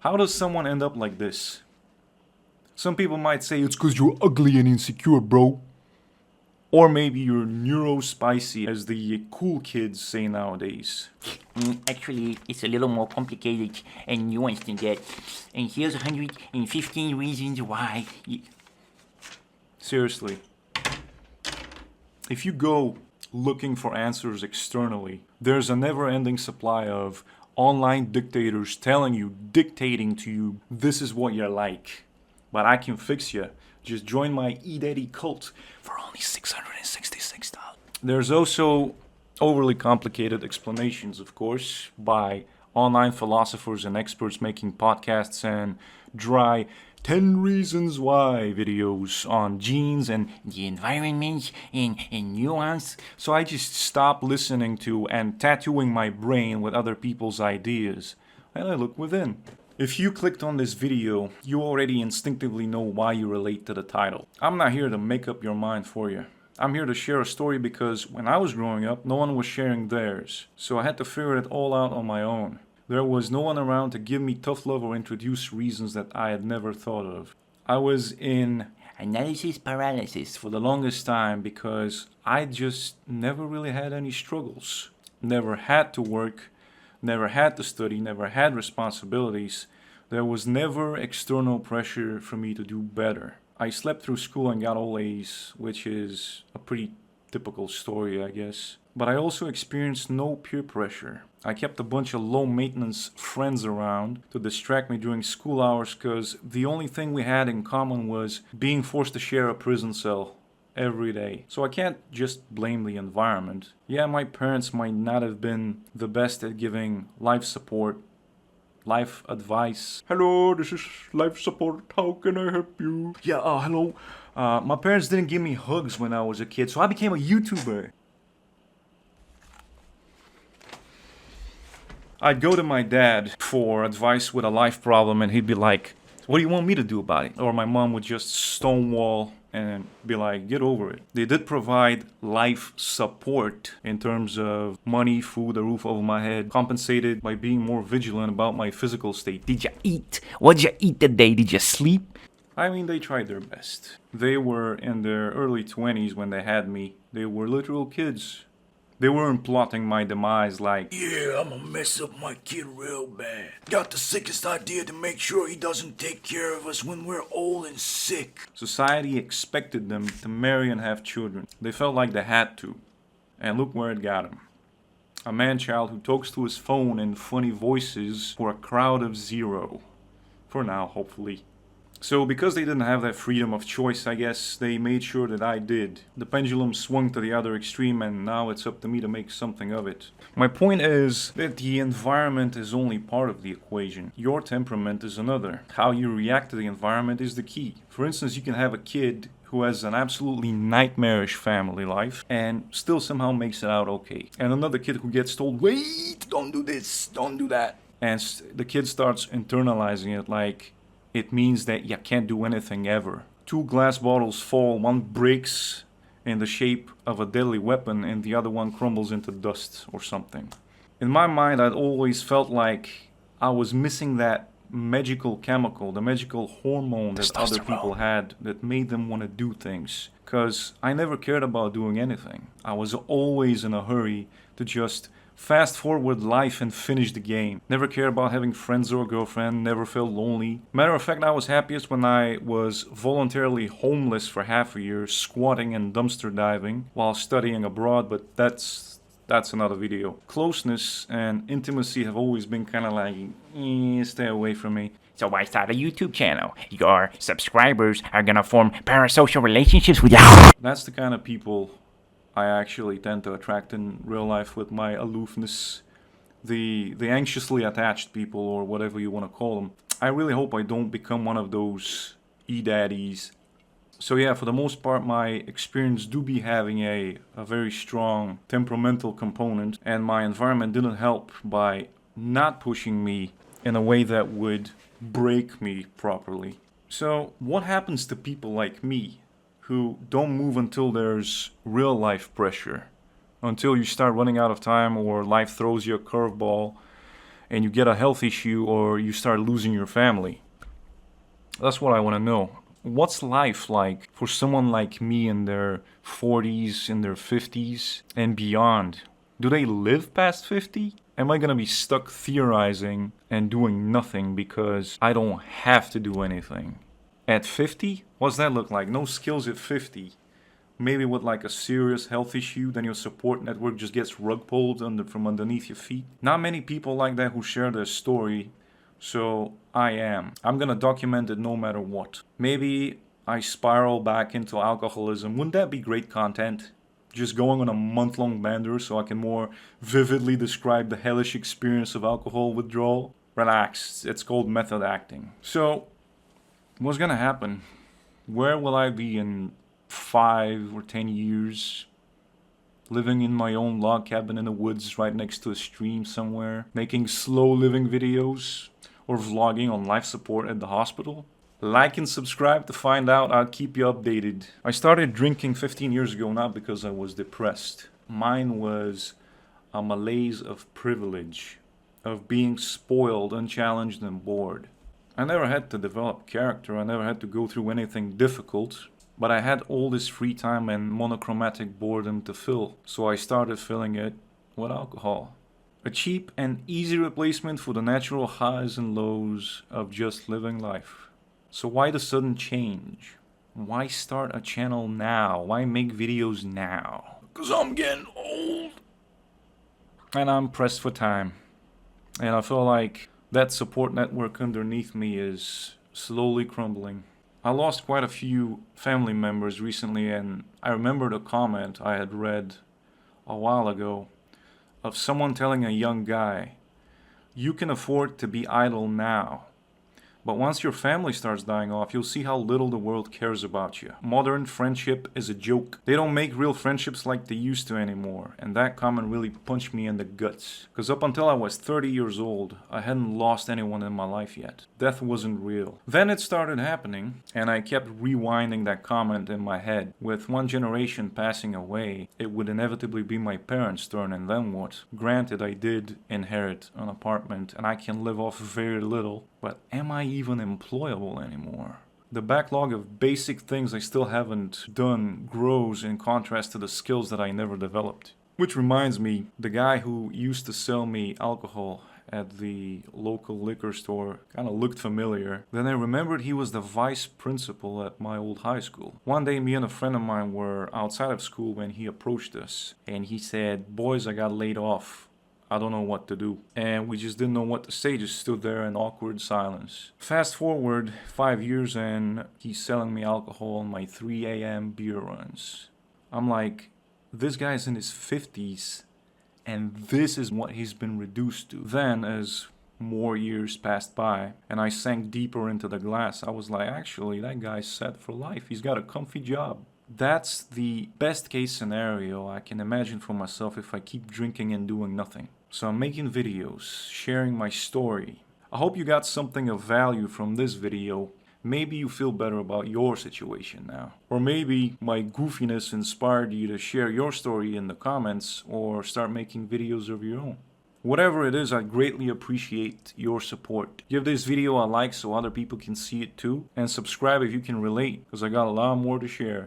How does someone end up like this? Some people might say it's because you're ugly and insecure, bro. Or maybe you're neurospicy, as the cool kids say nowadays. Actually, it's a little more complicated and nuanced than that. And here's 115 reasons why. Seriously. If you go looking for answers externally, there's a never-ending supply of online dictators dictating to you, this is what you're like. But I can fix you. Just join my eDaddy cult for only $666. There's also overly complicated explanations, of course, by online philosophers and experts making podcasts and dry 10 reasons why videos on genes and the environment and nuance. So I just stopped listening to and tattooing my brain with other people's ideas, and I look within. If you clicked on this video, you already instinctively know why you relate to the title. I'm not here to make up your mind for you. I'm here to share a story because when I was growing up, no one was sharing theirs. So I had to figure it all out on my own. There was no one around to give me tough love or introduce reasons that I had never thought of. I was in analysis paralysis for the longest time because I just never really had any struggles. Never had to work, never had to study, never had responsibilities. There was never external pressure for me to do better. I slept through school and got all A's, which is a pretty typical story, I guess. But I also experienced no peer pressure. I kept a bunch of low-maintenance friends around to distract me during school hours because the only thing we had in common was being forced to share a prison cell every day. So I can't just blame the environment. Yeah, my parents might not have been the best at giving life support, life advice. Hello, this is life support. How can I help you? Yeah, hello. My parents didn't give me hugs when I was a kid, so I became a YouTuber. I'd go to my dad for advice with a life problem and he'd be like, what do you want me to do about it? Or my mom would just stonewall and be like, get over it. They did provide life support in terms of money, food, a roof over my head, compensated by being more vigilant about my physical state. Did you eat? What'd you eat today? Did you sleep? I mean, they tried their best. They were in their early 20s when they had me. They were literal kids. They weren't plotting my demise like, yeah, I'm gonna mess up my kid real bad. Got the sickest idea to make sure he doesn't take care of us when we're old and sick. Society expected them to marry and have children. They felt like they had to. And look where it got them. A man-child who talks to his phone in funny voices for a crowd of zero. For now, hopefully. So because they didn't have that freedom of choice, I guess, they made sure that I did. The pendulum swung to the other extreme and now it's up to me to make something of it. My point is that the environment is only part of the equation. Your temperament is another. How you react to the environment is the key. For instance, you can have a kid who has an absolutely nightmarish family life and still somehow makes it out okay. And another kid who gets told, wait, don't do this, don't do that. And the kid starts internalizing it like, it means that you can't do anything ever. 2 glass bottles fall, one breaks in the shape of a deadly weapon and the other one crumbles into dust or something. In my mind, I'd always felt like I was missing that magical chemical, the magical hormone that other people had that made them want to do things. Because I never cared about doing anything. I was always in a hurry to just fast forward life and finish the game. Never cared about having friends or a girlfriend, never felt lonely. Matter of fact, I was happiest when I was voluntarily homeless for half a year, squatting and dumpster diving while studying abroad, but that's another video. Closeness and intimacy have always been kind of like, stay away from me. So why start a YouTube channel? Your subscribers are gonna form parasocial relationships with you. That's the kind of people I actually tend to attract in real life with my aloofness. The anxiously attached people, or whatever you want to call them. I really hope I don't become one of those e-daddies. So yeah, for the most part, my experience do be having a very strong temperamental component, and my environment didn't help by not pushing me in a way that would break me properly. So what happens to people like me who don't move until there's real life pressure, until you start running out of time or life throws you a curveball and you get a health issue or you start losing your family. That's what I want to know. What's life like for someone like me in their 40s, in their 50s, and beyond? Do they live past 50? Am I gonna be stuck theorizing and doing nothing because I don't have to do anything? At 50? What's that look like? No skills at 50. Maybe with like a serious health issue, then your support network just gets rug pulled from underneath your feet. Not many people like that who share their story, so I'm gonna document it no matter what. Maybe I spiral back into alcoholism. Wouldn't that be great content? Just going on a month-long bender so I can more vividly describe the hellish experience of alcohol withdrawal. Relax, it's called method acting. So, what's gonna happen? Where will I be in 5 or 10 years? Living in my own log cabin in the woods right next to a stream somewhere, making slow living videos, or vlogging on life support at the hospital? Like and subscribe to find out. I'll keep you updated. I started drinking 15 years ago, not because I was depressed. Mine was a malaise of privilege, of being spoiled, unchallenged, and bored. I never had to develop character. I never had to go through anything difficult. But I had all this free time and monochromatic boredom to fill. So I started filling it with alcohol. A cheap and easy replacement for the natural highs and lows of just living life. So why the sudden change? Why start a channel now? Why make videos now? 'Cause I'm getting old. And I'm pressed for time. And I feel like that support network underneath me is slowly crumbling. I lost quite a few family members recently, and I remembered a comment I had read a while ago of someone telling a young guy, "You can afford to be idle now. But once your family starts dying off, you'll see how little the world cares about you. Modern friendship is a joke. They don't make real friendships like they used to anymore." And that comment really punched me in the guts. Because up until I was 30 years old, I hadn't lost anyone in my life yet. Death wasn't real. Then it started happening, and I kept rewinding that comment in my head. With one generation passing away, it would inevitably be my parents' turn, and then what? Granted, I did inherit an apartment, and I can live off very little. But am I even employable anymore? The backlog of basic things I still haven't done grows in contrast to the skills that I never developed. Which reminds me, the guy who used to sell me alcohol at the local liquor store kind of looked familiar. Then I remembered he was the vice principal at my old high school. One day, me and a friend of mine were outside of school when he approached us, and he said, "Boys, I got laid off. I don't know what to do." And we just didn't know what to say, just stood there in awkward silence. Fast forward 5 years and he's selling me alcohol on my 3 a.m. beer runs. I'm like, this guy's in his 50s and this is what he's been reduced to. Then as more years passed by and I sank deeper into the glass, I was like, actually, that guy's set for life. He's got a comfy job. That's the best case scenario I can imagine for myself if I keep drinking and doing nothing. So I'm making videos, sharing my story. I hope you got something of value from this video. Maybe you feel better about your situation now. Or maybe my goofiness inspired you to share your story in the comments or start making videos of your own. Whatever it is, I greatly appreciate your support. Give this video a like so other people can see it too. And subscribe if you can relate, because I got a lot more to share.